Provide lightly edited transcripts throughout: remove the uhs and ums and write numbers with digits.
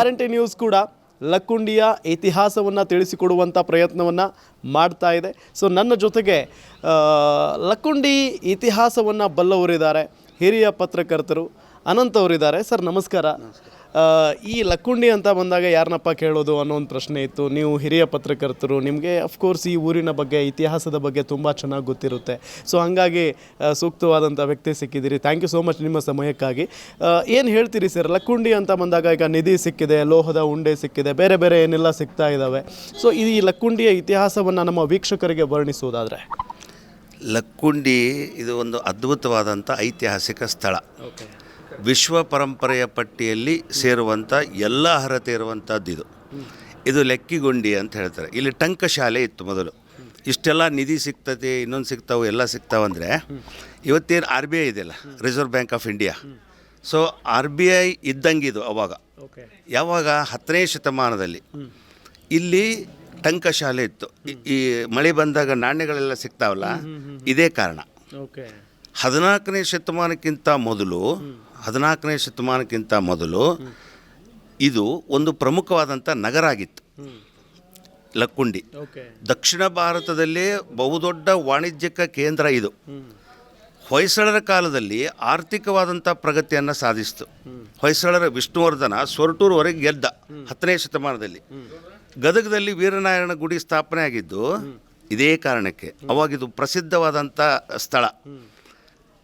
Guarantee news ಕೂಡ ಲಕ್ಕುಂಡಿಯ ಇತಿಹಾಸವನ್ನು ತಿಳಿಸಿಕೊಡುವಂಥ ಪ್ರಯತ್ನವನ್ನು ಮಾಡ್ತಾ ಇದೆ. ಸೊ ನನ್ನ ಜೊತೆಗೆ ಲಕ್ಕುಂಡಿ ಇತಿಹಾಸವನ್ನು ಬಲ್ಲವರಿದ್ದಾರೆ, ಹಿರಿಯ ಪತ್ರಕರ್ತರು ಅನಂತ್ ಅವರಿದ್ದಾರೆ. ಸರ್ ನಮಸ್ಕಾರ. ಈ ಲಕ್ಕುಂಡಿ ಅಂತ ಬಂದಾಗ ಯಾರನ್ನಪ್ಪ ಕೇಳೋದು ಅನ್ನೋ ಒಂದು ಪ್ರಶ್ನೆ ಇತ್ತು. ನೀವು ಹಿರಿಯ ಪತ್ರಕರ್ತರು, ನಿಮಗೆ ಅಫ್ಕೋರ್ಸ್ ಈ ಊರಿನ ಬಗ್ಗೆ, ಇತಿಹಾಸದ ಬಗ್ಗೆ ತುಂಬ ಚೆನ್ನಾಗಿ ಗೊತ್ತಿರುತ್ತೆ. ಸೊ ಹಾಗಾಗಿ ಸೂಕ್ತವಾದಂಥ ವ್ಯಕ್ತಿ ಸಿಕ್ಕಿದ್ದೀರಿ. ಥ್ಯಾಂಕ್ ಯು ಸೋ ಮಚ್ ನಿಮ್ಮ ಸಮಯಕ್ಕಾಗಿ. ಏನು ಹೇಳ್ತೀರಿ ಸರ್, ಲಕ್ಕುಂಡಿ ಅಂತ ಬಂದಾಗ ಈಗ ನಿಧಿ ಸಿಕ್ಕಿದೆ, ಲೋಹದ ಉಂಡೆ ಸಿಕ್ಕಿದೆ, ಬೇರೆ ಬೇರೆ ಏನೆಲ್ಲ ಸಿಗ್ತಾ ಇದ್ದಾವೆ. ಸೊ ಈ ಲಕ್ಕುಂಡಿಯ ಇತಿಹಾಸವನ್ನು ನಮ್ಮ ವೀಕ್ಷಕರಿಗೆ ವರ್ಣಿಸುವುದಾದರೆ? ಲಕ್ಕುಂಡಿ ಇದು ಒಂದು ಅದ್ಭುತವಾದಂಥ ಐತಿಹಾಸಿಕ ಸ್ಥಳ. ವಿಶ್ವ ಪರಂಪರೆಯ ಪಟ್ಟಿಯಲ್ಲಿ ಸೇರುವಂಥ ಎಲ್ಲ ಅರ್ಹತೆ ಇರುವಂಥದ್ದು ಇದು ಲೆಕ್ಕಿಗುಂಡಿ ಅಂತ ಹೇಳ್ತಾರೆ. ಇಲ್ಲಿ ಟಂಕಶಾಲೆ ಇತ್ತು ಮೊದಲು. ಇಷ್ಟೆಲ್ಲ ನಿಧಿ ಸಿಗ್ತದೆ, ಇನ್ನೊಂದು ಸಿಗ್ತಾವೆ, ಎಲ್ಲ ಸಿಗ್ತಾವಂದರೆ ಇವತ್ತೇನು RBI ಇದೆಯಲ್ಲ, reserve bank of India. So RBI ಇದ್ದಂಗಿದು ಅವಾಗ. ಯಾವಾಗ 10ನೇ ಶತಮಾನದಲ್ಲಿ ಇಲ್ಲಿ ಟಂಕಶಾಲೆ ಇತ್ತು. ಈ ಮಳೆ ಬಂದಾಗ ನಾಣ್ಯಗಳೆಲ್ಲ ಸಿಗ್ತಾವಲ್ಲ, ಇದೇ ಕಾರಣ. 14ನೇ ಶತಮಾನಕ್ಕಿಂತ ಮೊದಲು ಇದು ಒಂದು ಪ್ರಮುಖವಾದಂಥ ನಗರ ಆಗಿತ್ತು ಲಕ್ಕುಂಡಿ. ದಕ್ಷಿಣ ಭಾರತದಲ್ಲೇ ಬಹುದೊಡ್ಡ ವಾಣಿಜ್ಯಿಕ ಕೇಂದ್ರ ಇದು. ಹೊಯ್ಸಳರ ಕಾಲದಲ್ಲಿ ಆರ್ಥಿಕವಾದಂಥ ಪ್ರಗತಿಯನ್ನು ಸಾಧಿಸಿತು. ಹೊಯ್ಸಳರ ವಿಷ್ಣುವರ್ಧನ ಸೊರಟೂರುವರೆಗೆ ಗೆದ್ದ 10ನೇ ಶತಮಾನದಲ್ಲಿ. ಗದಗದಲ್ಲಿ ವೀರನಾರಾಯಣ ಗುಡಿ ಸ್ಥಾಪನೆ ಆಗಿದ್ದು ಇದೇ ಕಾರಣಕ್ಕೆ. ಅವಾಗಿದು ಪ್ರಸಿದ್ಧವಾದಂಥ ಸ್ಥಳ.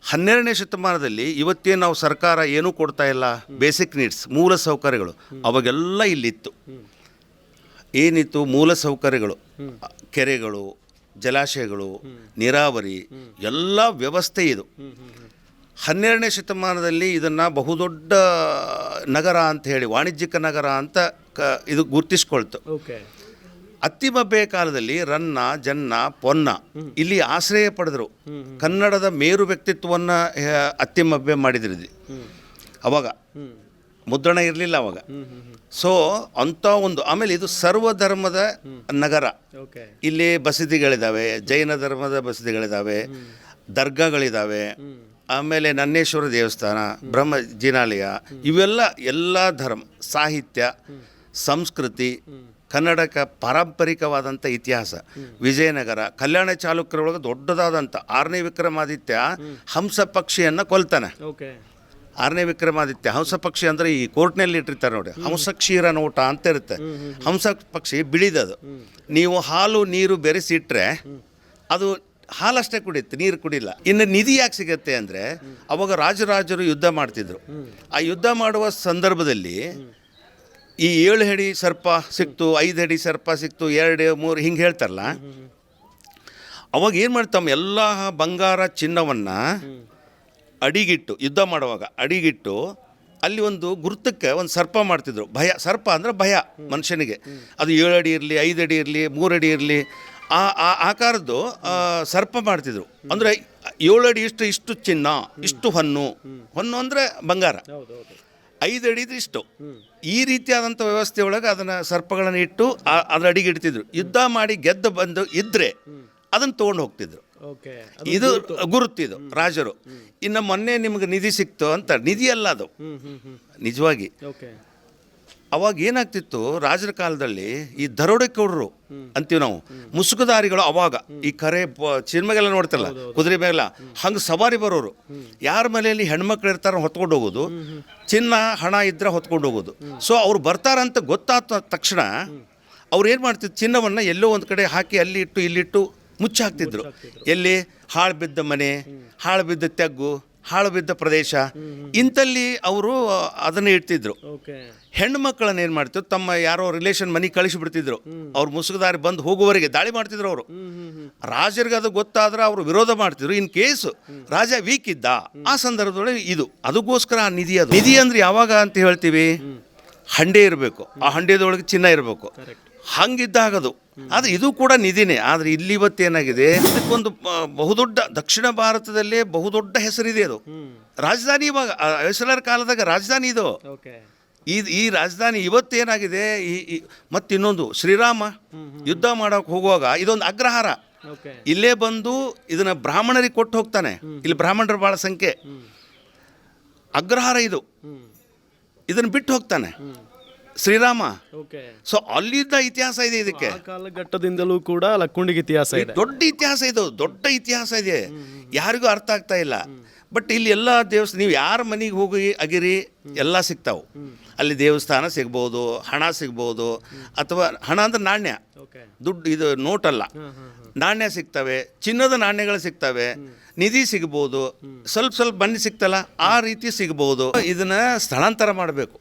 12ನೇ ಶತಮಾನದಲ್ಲಿ ಇವತ್ತೇನು ನಾವು ಸರ್ಕಾರ ಏನೂ ಕೊಡ್ತಾ ಇಲ್ಲ, ಬೇಸಿಕ್ ನೀಡ್ಸ್, ಮೂಲ ಸೌಕರ್ಯಗಳು, ಅವಾಗೆಲ್ಲ ಇಲ್ಲಿತ್ತು. ಏನಿತ್ತು ಮೂಲ ಸೌಕರ್ಯಗಳು? ಕೆರೆಗಳು, ಜಲಾಶಯಗಳು, ನೀರಾವರಿ, ಎಲ್ಲ ವ್ಯವಸ್ಥೆ ಇದು. 12ನೇ ಶತಮಾನದಲ್ಲಿ ಇದನ್ನು ಬಹುದೊಡ್ಡ ನಗರ ಅಂತ ಹೇಳಿ, ವಾಣಿಜ್ಯಿಕ ನಗರ ಅಂತ ಇದು ಗುರುತಿಸ್ಕೊಳ್ತು. ಅತ್ತಿಮಬ್ಬೆಯ ಕಾಲದಲ್ಲಿ ರನ್ನ, ಜನ್ನ, ಪೊನ್ನ ಇಲ್ಲಿ ಆಶ್ರಯ ಪಡೆದರು. ಕನ್ನಡದ ಮೇರು ವ್ಯಕ್ತಿತ್ವವನ್ನು ಅತ್ತಿಮಬ್ಬೆ ಮಾಡಿದ್ರು. ಅವಾಗ ಮುದ್ರಣ ಇರಲಿಲ್ಲ ಅವಾಗ. ಸೊ ಅಂಥ ಒಂದು, ಆಮೇಲೆ ಇದು ಸರ್ವಧರ್ಮದ ನಗರ. ಇಲ್ಲಿ ಬಸದಿಗಳಿದ್ದಾವೆ, ಜೈನ ಧರ್ಮದ ಬಸದಿಗಳಿದ್ದಾವೆ, ದರ್ಗಾಗಳಿದ್ದಾವೆ, ಆಮೇಲೆ ನನ್ನೇಶ್ವರ ದೇವಸ್ಥಾನ, ಬ್ರಹ್ಮ ಜಿನಾಲಯ, ಇವೆಲ್ಲ ಎಲ್ಲ ಧರ್ಮ, ಸಾಹಿತ್ಯ, ಸಂಸ್ಕೃತಿ, ಕನ್ನಡಕ್ಕೆ ಪಾರಂಪರಿಕವಾದಂಥ ಇತಿಹಾಸ. ವಿಜಯನಗರ, ಕಲ್ಯಾಣ ಚಾಲುಕ್ಯರೊಳಗೆ ದೊಡ್ಡದಾದಂಥ 6ನೇ ವಿಕ್ರಮಾದಿತ್ಯ ಹಂಸ ಪಕ್ಷಿಯನ್ನು ಕೊಲ್ತಾನೆ. 6ನೇ ವಿಕ್ರಮಾದಿತ್ಯ ಹಂಸ ಪಕ್ಷಿ ಅಂದರೆ ಈ ಕೋರ್ಟ್ನಲ್ಲಿ ಇಟ್ಟಿರ್ತಾರೆ ನೋಡಿ, ಹಂಸ ಕ್ಷೀರ ನೋಟ ಅಂತ ಇರುತ್ತೆ. ಹಂಸ ಪಕ್ಷಿ ಬಿಳಿದದು. ನೀವು ಹಾಲು ನೀರು ಬೆರೆಸಿಟ್ರೆ ಅದು ಹಾಲಷ್ಟೇ ಕುಡಿಯುತ್ತೆ, ನೀರು ಕುಡಿಲ್ಲ. ಇನ್ನು ನಿಧಿ ಯಾಕೆ ಸಿಗತ್ತೆ ಅಂದರೆ, ಅವಾಗ ರಾಜರಾಜರು ಯುದ್ಧ ಮಾಡ್ತಿದ್ರು. ಆ ಯುದ್ಧ ಮಾಡುವ ಸಂದರ್ಭದಲ್ಲಿ ಈ 7 ಅಡಿ ಸರ್ಪ ಸಿಕ್ತು, 5 ಅಡಿ ಸರ್ಪ ಸಿಕ್ತು, 2, 3 ಹಿಂಗೆ ಹೇಳ್ತಾರಲ್ಲ. ಅವಾಗ ಏನು ಮಾಡ್ತಾವೆ, ಎಲ್ಲ ಬಂಗಾರ ಚಿನ್ನವನ್ನು ಅಡಿಗಿಟ್ಟು, ಯುದ್ಧ ಮಾಡುವಾಗ ಅಡಿಗಿಟ್ಟು ಅಲ್ಲಿ ಒಂದು ಗುರುತಕ್ಕೆ ಒಂದು ಸರ್ಪ ಮಾಡ್ತಿದ್ರು. ಭಯ, ಸರ್ಪ ಅಂದರೆ ಭಯ ಮನುಷ್ಯನಿಗೆ. ಅದು 7 ಅಡಿ ಇರಲಿ, 5 ಅಡಿ ಇರಲಿ, 3 ಅಡಿ ಇರಲಿ, ಆ ಆಕಾರದ್ದು ಸರ್ಪ ಮಾಡ್ತಿದ್ರು. ಅಂದರೆ 7 ಅಡಿ ಇಷ್ಟು ಚಿನ್ನ, ಇಷ್ಟು ಹೊನ್ನು ಅಂದರೆ ಬಂಗಾರ, 5 ಅಡಿ ಇಷ್ಟು. ಈ ರೀತಿಯಾದಂಥ ವ್ಯವಸ್ಥೆ ಒಳಗೆ ಅದನ್ನು ಸರ್ಪಗಳನ್ನು ಇಟ್ಟು ಅದರ ಅಡಿಗೆ ಇಡ್ತಿದ್ರು. ಯುದ್ಧ ಮಾಡಿ ಗೆದ್ದು ಬಂದು ಇದ್ದರೆ ಅದನ್ನು ತೊಗೊಂಡು ಹೋಗ್ತಿದ್ರು. ಇದು ಗುರುತಿದು ರಾಜರು. ಇನ್ನು ಮೊನ್ನೆ ನಿಮ್ಗೆ ನಿಧಿ ಸಿಕ್ತು ಅಂತ, ನಿಧಿ ಅಲ್ಲ ಅದು ನಿಜವಾಗಿ. ಅವಾಗ ಏನಾಗ್ತಿತ್ತು, ರಾಜರ ಕಾಲದಲ್ಲಿ ಈ ದರೋಡೆಕೋರರು ಅಂತೀವಿ ನಾವು, ಮುಸುಕುದಾರಿಗಳು. ಅವಾಗ ಈ ಕರೆ ಸಿನಿಮಾಗೆಲ್ಲ ನೋಡ್ತಿಲ್ಲ, ಕುದುರೆ ಮೇಲೆಲ್ಲ ಹಂಗೆ ಸವಾರಿ ಬರೋರು. ಯಾರ ಮನೆಯಲ್ಲಿ ಹೆಣ್ಮಕ್ಳು ಇರ್ತಾರ ಹೊತ್ಕೊಂಡು ಹೋಗೋದು, ಚಿನ್ನ ಹಣ ಇದ್ರೆ ಹೊತ್ಕೊಂಡು ಹೋಗೋದು. ಸೊ ಅವ್ರು ಬರ್ತಾರಂತ ಗೊತ್ತಾದ ತಕ್ಷಣ ಅವ್ರು ಏನು ಮಾಡ್ತಿದ್ರು, ಚಿನ್ನವನ್ನು ಎಲ್ಲೋ ಒಂದು ಕಡೆ ಹಾಕಿ ಅಲ್ಲಿ ಇಟ್ಟು ಇಲ್ಲಿಟ್ಟು ಮುಚ್ಚಾಕ್ತಿದ್ರು. ಎಲ್ಲಿ? ಹಾಳು ಬಿದ್ದ ಮನೆ, ಹಾಳು ಬಿದ್ದ ತೆಗ್ಗು, ಹಾಳು ಬಿದ್ದ ಪ್ರದೇಶ, ಇಂಥಲ್ಲಿ ಅವರು ಅದನ್ನು ಇಡ್ತಿದ್ರು. ಹೆಣ್ಣು ಮಕ್ಕಳನ್ನ ಏನು ಮಾಡ್ತಿದ್ರು, ತಮ್ಮ ಯಾರೋ ರಿಲೇಷನ್ ಮನೆಗೆ ಕಳಿಸಿಬಿಡ್ತಿದ್ರು. ಅವ್ರು ಮುಸುಕುದಾರಿ ಬಂದು ಹೋಗುವವರೆಗೆ ದಾಳಿ ಮಾಡ್ತಿದ್ರು ಅವರು. ರಾಜರಿಗೆ ಅದು ಗೊತ್ತಾದ್ರೆ ಅವರು ವಿರೋಧ ಮಾಡ್ತಿದ್ರು. ಇನ್ ಕೇಸು ರಾಜ ವೀಕ್ ಇದ್ದ ಆ ಸಂದರ್ಭದೊಳಗೆ ಇದು, ಅದಕ್ಕೋಸ್ಕರ ಆ ನಿಧಿ. ಅದು ನಿಧಿ ಅಂದರೆ ಯಾವಾಗ ಅಂತ ಹೇಳ್ತೀವಿ, ಹಂಡೆ ಇರಬೇಕು, ಆ ಹಂಡೆದೊಳಗೆ ಚಿನ್ನ ಇರಬೇಕು, ಹಂಗಿದ್ದಾಗದು. ಆದರೆ ಇದು ಕೂಡ ನಿಧಿನೇ. ಆದರೆ ಇಲ್ಲಿ ಇವತ್ತೇನಾಗಿದೆ, ಇದಕ್ಕೊಂದು ಬಹುದೊಡ್ಡ, ದಕ್ಷಿಣ ಭಾರತದಲ್ಲೇ ಬಹುದೊಡ್ಡ ಹೆಸರಿದೆ. ಅದು ರಾಜಧಾನಿ. ಇವಾಗ ಹೊಯ್ಸಳರ ಕಾಲದಾಗ ರಾಜಧಾನಿ ಇದು. ಈ ರಾಜಧಾನಿ ಇವತ್ತೇನಾಗಿದೆ. ಮತ್ತಿನ್ನೊಂದು, ಶ್ರೀರಾಮ ಯುದ್ಧ ಮಾಡೋಕೆ ಹೋಗುವಾಗ ಇದೊಂದು ಅಗ್ರಹಾರ. ಇಲ್ಲೇ ಬಂದು ಇದನ್ನು ಬ್ರಾಹ್ಮಣರಿಗೆ ಕೊಟ್ಟು ಹೋಗ್ತಾನೆ. ಇಲ್ಲಿ ಬ್ರಾಹ್ಮಣರು ಭಾಳ ಸಂಖ್ಯೆ. ಅಗ್ರಹಾರ ಇದು. ಇದನ್ನು ಬಿಟ್ಟು ಹೋಗ್ತಾನೆ. ಶ್ರೀರಾಮ. ಓಕೆ. ಸೊ ಅಲ್ಲಿದ್ದ ಇತಿಹಾಸ ಇದೆ ಇದಕ್ಕೆ. ಆ ಕಾಲಘಟ್ಟದಿಂದಲೂ ಕೂಡ ಲಕ್ಕುಂಡಿಗೆ ಇತಿಹಾಸ ಇದೆ. ದೊಡ್ಡ ಇತಿಹಾಸ ಇದು, ದೊಡ್ಡ ಇತಿಹಾಸ ಇದೆ, ಯಾರಿಗೂ ಅರ್ಥ ಆಗ್ತಾ ಇಲ್ಲ. ಬಟ್ ಇಲ್ಲಿ ಎಲ್ಲ ದೇವಸ್ಥಾನ, ನೀವು ಯಾರ ಮನೆಗೆ ಹೋಗಿ ಅಗಿರಿ ಎಲ್ಲ ಸಿಗ್ತಾವೆ. ಅಲ್ಲಿ ದೇವಸ್ಥಾನ ಸಿಗ್ಬೋದು, ಹಣ ಸಿಗ್ಬೋದು, ಅಥವಾ ಹಣ ಅಂದ್ರೆ ನಾಣ್ಯ, ದುಡ್ಡು, ಇದು ನೋಟಲ್ಲ, ನಾಣ್ಯ ಸಿಗ್ತವೆ, ಚಿನ್ನದ ನಾಣ್ಯಗಳು ಸಿಗ್ತವೆ, ನಿಧಿ ಸಿಗ್ಬೋದು, ಸ್ವಲ್ಪ ಸ್ವಲ್ಪ ಬನ್ನಿ ಸಿಗ್ತಲ್ಲ ಆ ರೀತಿ ಸಿಗ್ಬೋದು. ಇದನ್ನ ಸ್ಥಳಾಂತರ ಮಾಡಬೇಕು.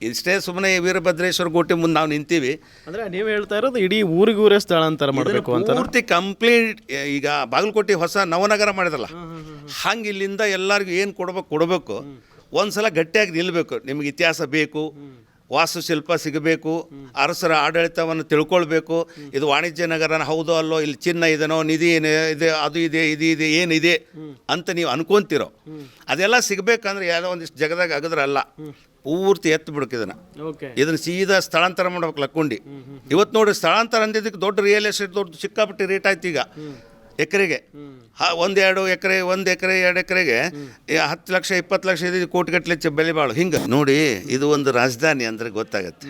ಇಷ್ಟೇ ಸುಮ್ಮನೆ ವೀರಭದ್ರೇಶ್ವರ ಕೋಟೆ ಮುಂದೆ ನಾವು ನಿಂತೀವಿ ಅಂದ್ರೆ ನೀವು ಹೇಳ್ತಾ ಇರೋದು ಇಡೀ ಊರಿಗೂರೇ ಸ್ಥಳಾಂತರ ಮಾಡಬೇಕು ಅಂತ. ಪೂರ್ತಿ ಕಂಪ್ಲೀಟ್. ಈಗ ಬಾಗಲಕೋಟೆ ಹೊಸ ನವನಗರ ಮಾಡಿದಲ್ಲ, ಹಂಗೆ ಇಲ್ಲಿಂದ ಎಲ್ಲರಿಗೂ ಏನು ಕೊಡಬೇಕು, ಒಂದ್ಸಲ ಗಟ್ಟಿಯಾಗಿ ನಿಲ್ಲಬೇಕು. ನಿಮ್ಗೆ ಇತಿಹಾಸ ಬೇಕು, ವಾಸ್ತುಶಿಲ್ಪ ಸಿಗಬೇಕು, ಅರಸರ ಆಡಳಿತವನ್ನು ತಿಳ್ಕೊಳ್ಬೇಕು. ಇದು ವಾಣಿಜ್ಯ ನಗರನ ಹೌದೋ ಅಲ್ಲೋ, ಇಲ್ಲಿ ಚಿನ್ನ ಇದನೋ, ನಿಧಿ ಇದೆ, ಅದು ಇದೆ, ಇದು ಇದೆ, ಏನಿದೆ ಅಂತ ನೀವು ಅನ್ಕೊಂತಿರೋ ಅದೆಲ್ಲ ಸಿಗಬೇಕಂದ್ರೆ ಯಾವುದೋ ಒಂದಿಷ್ಟು ಜಗದಾಗ ಅಗದ್ರಲ್ಲ, ಪೂರ್ತಿ ಎತ್ತು ಬಿಡಕ್ಕೆ ಇದನ್ನು ಸೀದಾ ಸ್ಥಳಾಂತರ ಮಾಡ್ಬೇಕು ಲಕ್ಕುಂಡಿ. ಇವತ್ತು ನೋಡಿ ಸ್ಥಳಾಂತರ ಅಂದಿದ್ದಕ್ಕೆ ದೊಡ್ಡ ರಿಯಲ್ ಎಸ್ಟೇಟ್ ದೊಡ್ಡ ಸಿಕ್ಕಾಪಟ್ಟಿ ರೇಟ್ ಆಯ್ತು. ಈಗ ಎಕರೆಗೆ 1-2 ಎಕರೆ, 1 ಎಕರೆ 2 ಎಕರೆಗೆ 10 ಲಕ್ಷ 20 ಲಕ್ಷ ಇದೆ, ಕೋಟಿಗಟ್ಟಲೆ ಬೆಲೆ ಬಾಳು. ಹಿಂಗೆ ನೋಡಿ, ಇದು ಒಂದು ರಾಜಧಾನಿ ಅಂದರೆ ಗೊತ್ತಾಗತ್ತೆ.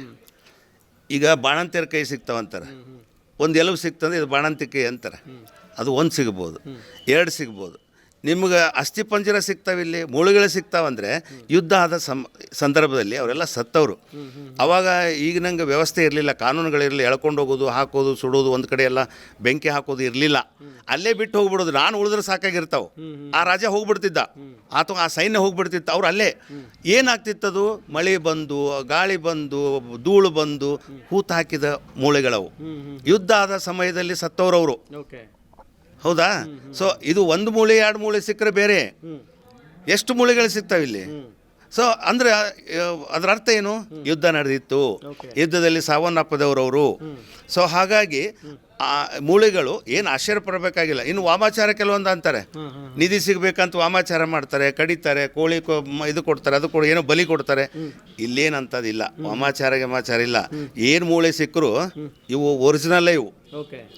ಈಗ ಬಾಣಂತಿಯರ ಕೈ ಸಿಗ್ತಾವಂತಾರೆ, ಒಂದು ಎಲುಬು ಸಿಕ್ತಂದ್ರೆ ಇದು ಬಾಣಂತಿ ಕೈ ಅಂತಾರೆ. ಅದು 1 ಸಿಗ್ಬೋದು, 2 ಸಿಗ್ಬೋದು. ನಿಮ್ಗೆ ಅಸ್ಥಿ ಪಂಜರ ಸಿಗ್ತಾವಿಲ್ಲಿ, ಮೂಳೆಗಳು ಸಿಗ್ತಾವಂದರೆ ಯುದ್ಧ ಆದ ಸಂದರ್ಭದಲ್ಲಿ ಅವರೆಲ್ಲ ಸತ್ತವರು. ಅವಾಗ ಈಗ ನಂಗೆ ವ್ಯವಸ್ಥೆ ಇರಲಿಲ್ಲ, ಕಾನೂನುಗಳಿರಲಿ, ಎಳ್ಕೊಂಡು ಹೋಗೋದು, ಹಾಕೋದು, ಸುಡೋದು, ಒಂದು ಕಡೆ ಎಲ್ಲ ಬೆಂಕಿ ಹಾಕೋದು ಇರಲಿಲ್ಲ. ಅಲ್ಲೇ ಬಿಟ್ಟು ಹೋಗ್ಬಿಡೋದು. ನಾನು ಉಳಿದ್ರೆ ಸಾಕಾಗಿರ್ತಾವೆ. ಆ ರಾಜ ಹೋಗ್ಬಿಡ್ತಿದ್ದ, ಅಥವಾ ಆ ಸೈನ್ಯ ಹೋಗ್ಬಿಡ್ತಿತ್ತು, ಅವ್ರು ಅಲ್ಲೇ. ಏನಾಗ್ತಿತ್ತದು, ಮಳೆ ಬಂದು, ಗಾಳಿ ಬಂದು, ಧೂಳು ಬಂದು ಹೂತು ಹಾಕಿದ ಮೂಳೆಗಳವು. ಯುದ್ಧ ಆದ ಸಮಯದಲ್ಲಿ ಸತ್ತವ್ರವರು. ಹೌದಾ? ಸೊ ಇದು 1 ಮೂಳೆ 2 ಮೂಳೆ ಸಿಕ್ಕರೆ ಬೇರೆ, ಎಷ್ಟು ಮೂಳೆಗಳು ಸಿಗ್ತಾವಿಲ್ಲಿ. ಸೊ ಅಂದರೆ ಅದರ ಅರ್ಥ ಏನು, ಯುದ್ಧ ನಡೆದಿತ್ತು, ಯುದ್ಧದಲ್ಲಿ ಸಾವನ್ನಪ್ಪದವರವರು. ಸೊ ಹಾಗಾಗಿ ಆ ಮೂಳೆಗಳು ಏನು ಆಶ್ಚರ್ಯ ಪಡಬೇಕಾಗಿಲ್ಲ. ಇನ್ನು ವಾಮಾಚಾರ ಕೆಲವೊಂದು ಅಂತಾರೆ, ನಿಧಿ ಸಿಗಬೇಕಂತ ವಾಮಾಚಾರ ಮಾಡ್ತಾರೆ, ಕಡಿತಾರೆ, ಕೋಳಿ ಇದು ಕೊಡ್ತಾರೆ, ಅದು ಏನೋ ಬಲಿ ಕೊಡ್ತಾರೆ. ಇಲ್ಲೇನಂತದಿಲ್ಲ, ವಾಮಾಚಾರ ಇಲ್ಲ. ಏನು ಮೂಳೆ ಸಿಕ್ಕರು ಇವು ಒರಿಜಿನಲ್ಲೇ ಇವು.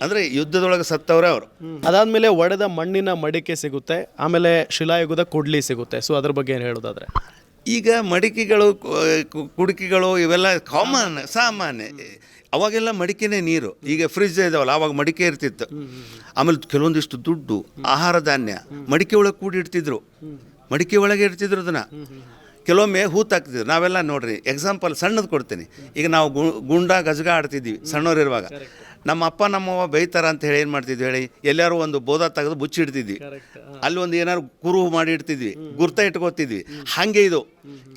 ಅಂದರೆ ಯುದ್ಧದೊಳಗೆ ಸತ್ತವ್ರೆ ಅವರು. ಅದಾದಮೇಲೆ ಒಡೆದ ಮಣ್ಣಿನ ಮಡಿಕೆ ಸಿಗುತ್ತೆ, ಆಮೇಲೆ ಶಿಲಾಯುಗದ ಕೊಡ್ಲಿ ಸಿಗುತ್ತೆ. ಸೊ ಅದ್ರ ಬಗ್ಗೆ ಏನು ಹೇಳೋದಾದ್ರೆ, ಈಗ ಮಡಿಕೆಗಳು, ಕುಡಿಕೆಗಳು ಇವೆಲ್ಲ ಕಾಮನ್, ಸಾಮಾನ್ಯ. ಅವಾಗೆಲ್ಲ ಮಡಿಕೆನೇ ನೀರು. ಈಗ ಫ್ರಿಜ್ ಇದಾವಲ್ಲ, ಅವಾಗ ಮಡಿಕೆ ಇರ್ತಿತ್ತು. ಆಮೇಲೆ ಕೆಲವೊಂದಿಷ್ಟು ದುಡ್ಡು, ಆಹಾರ ಧಾನ್ಯ ಮಡಿಕೆ ಒಳಗೆ ಕೂಡಿ ಇಡ್ತಿದ್ರು, ಮಡಿಕೆ ಒಳಗೆ ಇಡ್ತಿದ್ರು. ಅದನ್ನು ಕೆಲವೊಮ್ಮೆ ಹೂತು ಹಾಕ್ತಿದ್ರು. ನಾವೆಲ್ಲ ನೋಡ್ರಿ, ಎಕ್ಸಾಂಪಲ್ ಸಣ್ಣದು ಕೊಡ್ತೀನಿ. ಈಗ ನಾವು ಗುಂಡ ಗಜಗ ಆಡ್ತಿದ್ವಿ ಸಣ್ಣವರಿರುವಾಗ. ನಮ್ಮ ಅಪ್ಪ ನಮ್ಮವ್ವ ಬೈತಾರ ಅಂತ ಹೇಳಿ ಏನು ಮಾಡ್ತಿದ್ವಿ ಹೇಳಿ, ಎಲ್ಲರೂ ಒಂದು ಬೋಧ ತೆಗೆದು ಮುಚ್ಚಿಡ್ತಿದ್ವಿ, ಅಲ್ಲಿ ಒಂದು ಏನಾದ್ರು ಕುರು ಮಾಡಿ ಇಡ್ತಿದ್ವಿ, ಗುರ್ತ ಇಟ್ಕೋತಿದ್ವಿ. ಹಾಗೆ ಇದು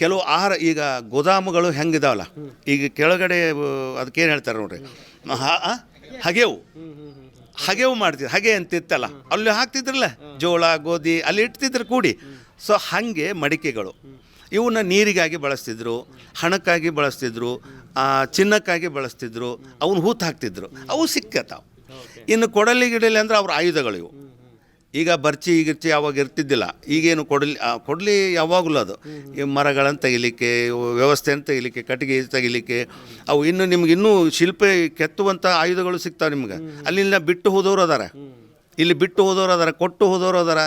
ಕೆಲವು ಆಹಾರ. ಈಗ ಗೋದಾಮುಗಳು ಹೆಂಗಿದಾವಲ್ಲ, ಈಗ ಕೆಳಗಡೆ ಅದಕ್ಕೇನು ಹೇಳ್ತಾರೆ ನೋಡ್ರಿ, ಹಗೆವು ಮಾಡ್ತಿದ್ರು. ಹಗೆ ಅಂತಿತ್ತಲ್ಲ, ಅಲ್ಲಿ ಹಾಕ್ತಿದ್ರಲ್ಲ ಜೋಳ ಗೋಧಿ, ಅಲ್ಲಿ ಇಡ್ತಿದ್ರು ಕೂಡಿ. ಸೊ ಹಾಗೆ ಮಡಿಕೆಗಳು ಇವನ್ನ ನೀರಿಗಾಗಿ ಬಳಸ್ತಿದ್ರು, ಹಣಕ್ಕಾಗಿ ಬಳಸ್ತಿದ್ರು, ಚಿನ್ನಕ್ಕಾಗಿ ಬಳಸ್ತಿದ್ರು, ಅವನ್ನ ಹೂತು ಹಾಕ್ತಿದ್ರು. ಅವು ಸಿಕ್ಕತಾವು. ಇನ್ನು ಕೊಡಲಿ ಗಿಡಲಿ ಅಂದರೆ ಅವ್ರ ಆಯುಧಗಳು ಇವು. ಈಗ ಬರ್ಚಿ ಗಿರ್ಚಿ ಅವಾಗ ಇರ್ತಿದ್ದಿಲ್ಲ. ಈಗೇನು ಕೊಡಲಿ ಯಾವಾಗಲೂ ಅದು ಈ ಮರಗಳನ್ನು ತೆಗಿಲಿಕ್ಕೆ, ವ್ಯವಸ್ಥೆಯನ್ನು ತೆಗಿಲಿಕ್ಕೆ, ಕಟ್ಟಿಗೆ ತೆಗಿಲಿಕ್ಕೆ, ಅವು ಇನ್ನು ನಿಮ್ಗೆ ಇನ್ನೂ ಶಿಲ್ಪ ಕೆತ್ತುವಂಥ ಆಯುಧಗಳು ಸಿಗ್ತಾವೆ ನಿಮ್ಗೆ. ಅಲ್ಲಿಂದ ಬಿಟ್ಟು ಹೋದವರು ಅದಾರ, ಇಲ್ಲಿ ಬಿಟ್ಟು ಹೋದವರು ಅದಾರ, ಕೊಟ್ಟು ಹೋದವರು ಅದಾರ,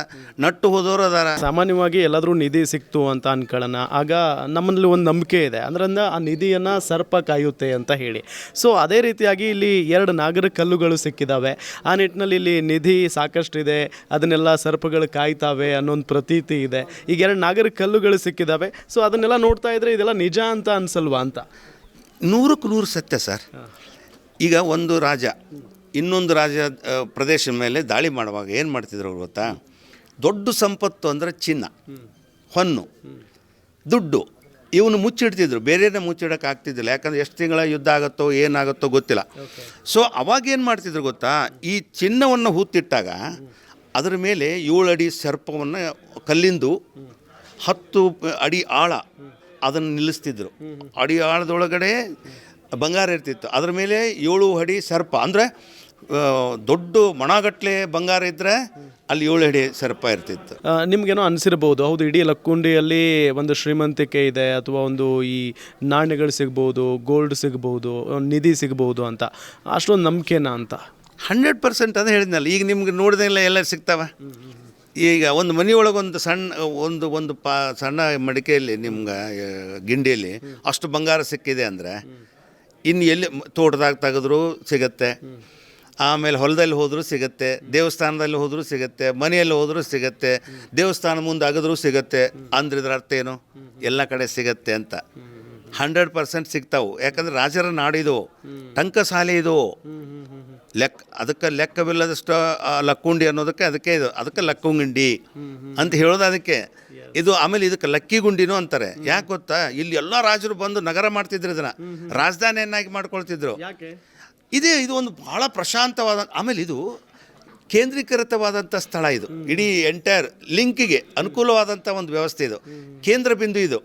ನಟ್ಟು ಹೋದವರು ಅದಾರ. ಸಾಮಾನ್ಯವಾಗಿ ಎಲ್ಲಾದರೂ ನಿಧಿ ಸಿಕ್ತು ಅಂತ ಅನ್ಕೊಳ್ಳೋಣ, ಆಗ ನಮ್ಮಲ್ಲಿ ಒಂದು ನಂಬಿಕೆ ಇದೆ, ಅದರಿಂದ ಆ ನಿಧಿಯನ್ನು ಸರ್ಪ ಕಾಯುತ್ತೆ ಅಂತ ಹೇಳಿ. ಸೊ ಅದೇ ರೀತಿಯಾಗಿ ಇಲ್ಲಿ 2 ನಾಗರ ಕಲ್ಲುಗಳು ಸಿಕ್ಕಿದ್ದಾವೆ. ಆ ನಿಟ್ಟಿನಲ್ಲಿ ಇಲ್ಲಿ ನಿಧಿ ಸಾಕಷ್ಟಿದೆ, ಅದನ್ನೆಲ್ಲ ಸರ್ಪಗಳು ಕಾಯ್ತಾವೆ ಅನ್ನೋ ಒಂದು ಪ್ರತೀತಿ ಇದೆ. ಈಗ 2 ನಾಗರ ಕಲ್ಲುಗಳು ಸಿಕ್ಕಿದ್ದಾವೆ. ಸೊ ಅದನ್ನೆಲ್ಲ ನೋಡ್ತಾ ಇದ್ರೆ ಇದೆಲ್ಲ ನಿಜ ಅಂತ ಅನ್ಸಲ್ವಾ ಅಂತ? 100ಕ್ಕೆ 100 ಸತ್ಯ ಸರ್. ಈಗ ಒಂದು ರಾಜ ಇನ್ನೊಂದು ರಾಜ ಪ್ರದೇಶದ ಮೇಲೆ ದಾಳಿ ಮಾಡುವಾಗ ಏನು ಮಾಡ್ತಿದ್ರು ಅವ್ರು ಗೊತ್ತಾ? ದೊಡ್ಡ ಸಂಪತ್ತು ಅಂದರೆ ಚಿನ್ನ, ಹೊನ್ನು, ದುಡ್ಡು, ಇವನು ಮುಚ್ಚಿಡ್ತಿದ್ರು. ಬೇರೆಯೇ ಮುಚ್ಚಿಡೋಕೆ ಆಗ್ತಿದ್ದಿಲ್ಲ, ಯಾಕಂದರೆ ಎಷ್ಟು ತಿಂಗಳ ಯುದ್ಧ ಆಗುತ್ತೋ ಏನಾಗುತ್ತೋ ಗೊತ್ತಿಲ್ಲ. ಸೊ ಅವಾಗೇನು ಮಾಡ್ತಿದ್ರು ಗೊತ್ತಾ? ಈ ಚಿನ್ನವನ್ನು ಹೂತಿಟ್ಟಾಗ ಅದರ ಮೇಲೆ 7 ಅಡಿ ಸರ್ಪವನ್ನು ಕಲ್ಲಿಂದು 10 ಅಡಿ ಆಳ ಅದನ್ನು ನಿಲ್ಲಿಸ್ತಿದ್ರು. ಅಡಿ ಆಳದೊಳಗಡೆ ಬಂಗಾರ ಇರ್ತಿತ್ತು, ಅದರ ಮೇಲೆ 7 ಅಡಿ ಸರ್ಪ. ಅಂದರೆ ದೊಡ್ಡ ಮಣಗಟ್ಟಲೆ ಬಂಗಾರ ಇದ್ದರೆ ಅಲ್ಲಿ 7 ಅಡಿ ಸರ್ಪ ಇರ್ತಿತ್ತು. ನಿಮಗೇನೋ ಅನಿಸಿರ್ಬೋದು, ಹೌದು ಇಡೀ ಲಕ್ಕುಂಡಿಯಲ್ಲಿ ಒಂದು ಶ್ರೀಮಂತಿಕೆ ಇದೆ, ಅಥವಾ ಒಂದು ಈ ನಾಣ್ಯಗಳು ಸಿಗ್ಬೋದು, ಗೋಲ್ಡ್ ಸಿಗ್ಬೋದು, ನಿಧಿ ಸಿಗ್ಬೋದು ಅಂತ. ಅಷ್ಟೊಂದು ನಂಬಿಕೆನಾ ಅಂತ? 100% ಅಂತ ಹೇಳಿದ್ನಲ್ಲ. ಈಗ ನಿಮ್ಗೆ ನೋಡಿದೆಲ್ಲ ಎಲ್ಲ ಸಿಗ್ತಾವ. ಈಗ ಒಂದು ಮನೆಯೊಳಗೆ ಒಂದು ಸಣ್ಣ ಒಂದು ಸಣ್ಣ ಮಡಿಕೆಯಲ್ಲಿ ನಿಮ್ಗೆ ಗಿಂಡಿಯಲ್ಲಿ ಅಷ್ಟು ಬಂಗಾರ ಸಿಕ್ಕಿದೆ ಅಂದರೆ ಇನ್ನು ಎಲ್ಲಿ ತೋಟದಾಗ ತೆಗೆದ್ರೂ ಸಿಗತ್ತೆ, ಆಮೇಲೆ ಹೊಲದಲ್ಲಿ ಹೋದರೂ ಸಿಗತ್ತೆ, ದೇವಸ್ಥಾನದಲ್ಲಿ ಹೋದರೂ ಸಿಗತ್ತೆ, ಮನೆಯಲ್ಲಿ ಹೋದರೂ ಸಿಗತ್ತೆ, ದೇವಸ್ಥಾನ ಮುಂದೆ ಅಗದ್ರೂ ಸಿಗತ್ತೆ. ಅಂದ್ರೆ ಇದ್ರ ಅರ್ಥ ಏನು? ಎಲ್ಲ ಕಡೆ ಸಿಗತ್ತೆ ಅಂತ. 100% ಸಿಗ್ತಾವೆ. ಯಾಕಂದ್ರೆ ರಾಜರ ನಾಡಿದು, ಟಂಕಸಾಲೆ ಇದು, ಅದಕ್ಕೆ ಲೆಕ್ಕವಿಲ್ಲದಷ್ಟು ಲಕ್ಕುಂಡಿ ಅನ್ನೋದಕ್ಕೆ ಅದಕ್ಕೆ ಲಕ್ಕುಂಡಿ ಅಂತ ಹೇಳೋದು ಅದಕ್ಕೆ. ಇದು ಆಮೇಲೆ ಇದಕ್ಕೆ ಲಕ್ಕಿ ಗುಂಡಿನೂ ಅಂತಾರೆ. ಯಾಕೆ ಗೊತ್ತಾ? ಇಲ್ಲಿ ಎಲ್ಲ ರಾಜರು ಬಂದು ನಗರ ಮಾಡ್ತಿದ್ರು, ಇದನ್ನ ರಾಜಧಾನಿಯನ್ನಾಗಿ ಮಾಡ್ಕೊಳ್ತಿದ್ರು. ಇದು ಒಂದು ಭಾಳ ಪ್ರಶಾಂತವಾದ, ಆಮೇಲೆ ಇದು ಕೇಂದ್ರೀಕೃತವಾದಂಥ ಸ್ಥಳ. ಇದು ಇಡೀ ಎಂಟೈರ್ ಲಿಂಕಿಗೆ ಅನುಕೂಲವಾದಂಥ ಒಂದು ವ್ಯವಸ್ಥೆ. ಇದು ಕೇಂದ್ರ ಬಿಂದು. ಇದು